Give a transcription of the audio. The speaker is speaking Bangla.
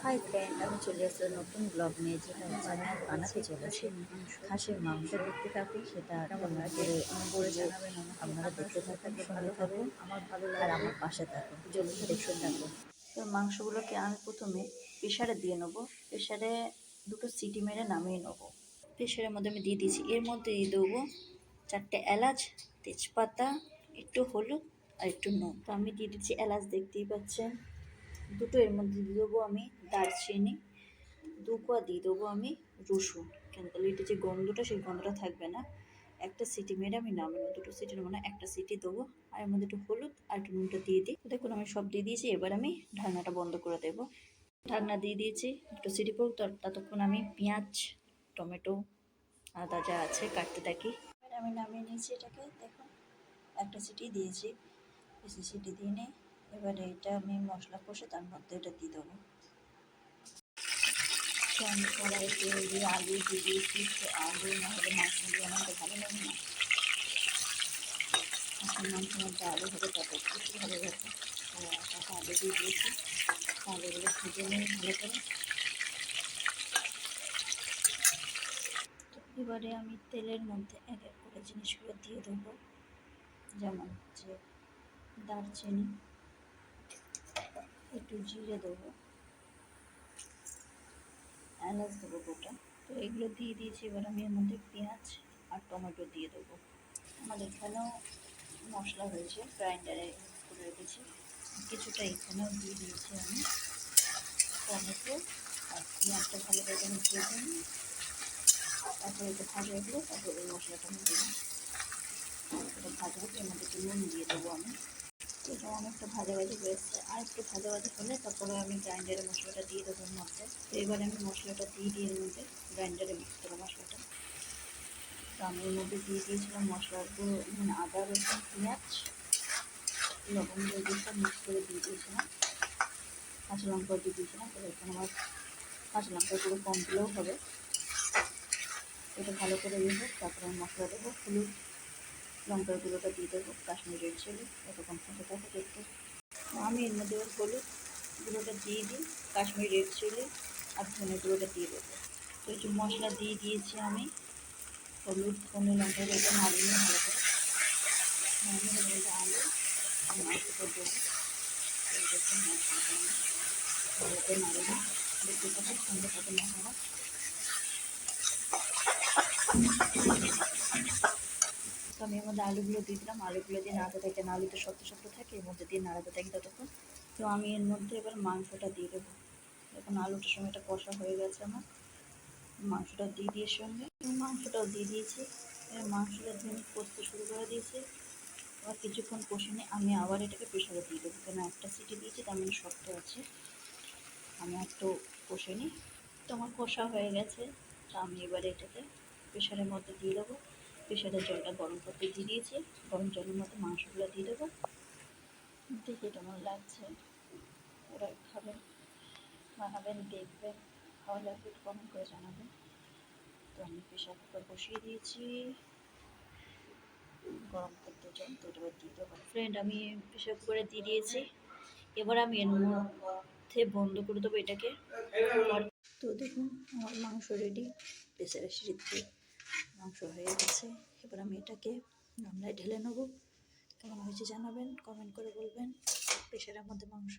হাই ফ্রেন্ড, আমি চলে আসলাম নতুন ব্লগ নিয়ে, যেটা হচ্ছে আমি বানাতে চলেছি খাসির মাংস। দেখতে থাকুন, সেটা কেমন করে করবো আপনারা দেখতে থাকুন, সঙ্গে থাকুন আর আমার পাশে থাকুন, চলুন দেখতে থাকুন। তো মাংসগুলোকে আমি প্রথমে প্রেশারে দিয়ে নেবো। প্রেশারে দুটো সিটি মেরে নামিয়ে নেবো। প্রেশারের মধ্যে আমি দিয়ে দিয়েছি, এর মধ্যে দিয়ে দেবো 4টে এলাচ, তেজপাতা, একটু হলুদ আর একটু নুন। তো আমি দিয়ে দিচ্ছি এলাচ, দেখতেই পাচ্ছেন দুটো। এর মধ্যে দিয়ে দেবো আমি দারচিনি, 2 কোয়া দিয়ে দেবো আমি রসুন। কেন তাহলে এটা যে গন্ধটা, সেই গন্ধটা থাকবে না। একটা সিটি মেরে আমি নামাবো, দুটো সিটির মানে একটা সিটি দেবো। আর এর মধ্যে একটু হলুদ আর একটু নুনটা দিয়ে দিই। দেখুন আমি সব দিয়ে দিয়েছি, এবার আমি ঢাকনাটা বন্ধ করে দেবো। ঢাকনা দিয়ে দিয়েছি, একটু সিটি পড়ুক। ততক্ষণ আমি পেঁয়াজ, টমেটো, আদা যা আছে কাটতে থাকি। এবার আমি নামিয়ে নিয়েছি এটাকে, দেখুন একটা সিটি দিয়েছি, বেশি সিটি দিয়ে নিই। এবারে এটা আমি মশলা কষে তার মধ্যে এটা দিয়ে দেবো। আমি কড়াই তেল দিয়ে আলু দিয়ে দিয়েছি, তো আলু না হলে মাংস দিয়ে আমার তো ভালো লাগে না। এখন মাংসের মধ্যে আলু হবে, তত বেশি ভালো হবে। তো একটা আলু দিয়ে দিয়েছি, আলুগুলো ভেজে নিই ভালো করে। তো এবারে আমি তেলের মধ্যে এক এক করে জিনিসগুলো দিয়ে দেবো, যেমন হচ্ছে দারচিনি, একটু জিরে দেবো, এলাচ দেবো গোটা। তো এগুলো দিয়ে দিয়েছি। এবার আমি এর মধ্যে পেঁয়াজ আর টমেটো দিয়ে দেবো। আমাদের এখানেও মশলা হয়েছে, গ্রাইন্ডারে করে রেখেছি, কিছুটা এখানেও দিয়ে দিয়েছি আমি। টমেটো আর পেঁয়াজটা ভালো করে মিশিয়ে দিই, তারপরে এটা ভাজা হয়ে গেলে তারপরে ওই মশলাটা আমি দিলাম। এটা ভাজা হলে এর মধ্যে একটু নুন দিয়ে দেবো আমি। এটা অনেকটা ভাজাভাজি হয়েছে, আর একটু ভাজাভাজি হলে তারপরে আমি গ্রাইন্ডারে মশলাটা দিয়ে দেবো এর মধ্যে। তো এবারে আমি মশলাটা দিয়ে এর মধ্যে গ্রাইন্ডারে মিক্স করবো মশলাটা। তো আমি এর মধ্যে দিয়ে দিয়েছিলাম মশলাগুলো, মানে আদা, রসুন, পেঁয়াজ, লবঙ্গ, এগুলো সব মিক্স করে দিয়ে দিয়েছিলাম। কাঁচা লঙ্কাও দিয়ে দিয়েছিলাম। তো এখানে আমার কাঁচা লঙ্কা পুরো কম দিলেও হবে। এটা ভালো করে দেবো, তারপরে আমি মশলা দেবো, হলুদ, লঙ্কার গুঁড়োটা দিয়ে দেবো, কাশ্মীরি রেড চিলি, এরকম থাকে থাকে দেখতে। আমি এর মধ্যে হলুদ গুঁড়োটা দিয়ে দিই, কাশ্মীরি রেড চিলি আর ধনে গুঁড়োটা দিয়ে দেবো। তো একটু মশলা দিয়ে দিয়েছি আমি, হলুদ, ধনে, লঙ্কা গুঁড়োটা নাড়িয়ে নিয়ে ভালো করে। নাড়িয়ে মধ্যে আলু আর মাংসটা দেবো। এই দেখুন মশলাটা আমি ভালো করে নাড়িয়ে নিই, দেখতে পাচ্ছি সুন্দর পাতে মশলা। তো আমি এর মধ্যে আলুগুলো দিয়ে দিলাম, আলুগুলো দিয়ে নাড়াতে থাকি, না আলুতে শক্ত শক্ত থাকে, এর মধ্যে দিয়ে নাড়াতে থাকি ততক্ষণ। তো আমি এর মধ্যে এবার মাংসটা দিয়ে দেবো। এখন আলুটার সঙ্গে এটা কষা হয়ে গেছে আমার, মাংসটা দিয়ে সঙ্গে মাংসটাও দিয়ে দিয়েছি। এবার মাংসটা দিয়ে আমি কষতে শুরু করে দিয়েছি। আবার কিছুক্ষণ কষে নিয়ে আমি আবার এটাকে প্রেশারে দিয়ে দেবো, কেন একটা সিটি দিয়েছি, তার মানে শক্ত আছে। আমি একটু কষে নিই। তো আমার কষা হয়ে গেছে। তো আমি এবারে এটাকে প্রেশারের মধ্যে দিয়ে দেবো। প্রেশারের জলটা গরম করতে দিয়ে দিয়েছি, গরম জলের মধ্যে মাংসগুলো দিয়ে দেবো। দেখে কেমন লাগছে, ওরা খাবেন, বানাবেন, দেখবেন, ভালো লাগবে একটু কমেন্ট করে জানাবেন। তো আমি প্রেশার কুকার বসিয়ে দিয়েছি গরম করতে জল, তো এটা দিয়ে দেবো। ফ্রেন্ড, আমি প্রেশার কুকারে দিয়ে দিয়েছি। এবার আমি এর মধ্যে বন্ধ করে দেবো এটাকে। তো দেখুন আমার মাংস রেডি, প্রেশারের সিটিতে মাংস হয়ে গেছে। এবার আমি এটাকে গামলায় ঢেলে নেবো। কেমন হয়েছে জানাবেন, কমেন্ট করে বলবেন। প্রেশারের মধ্যে মাংস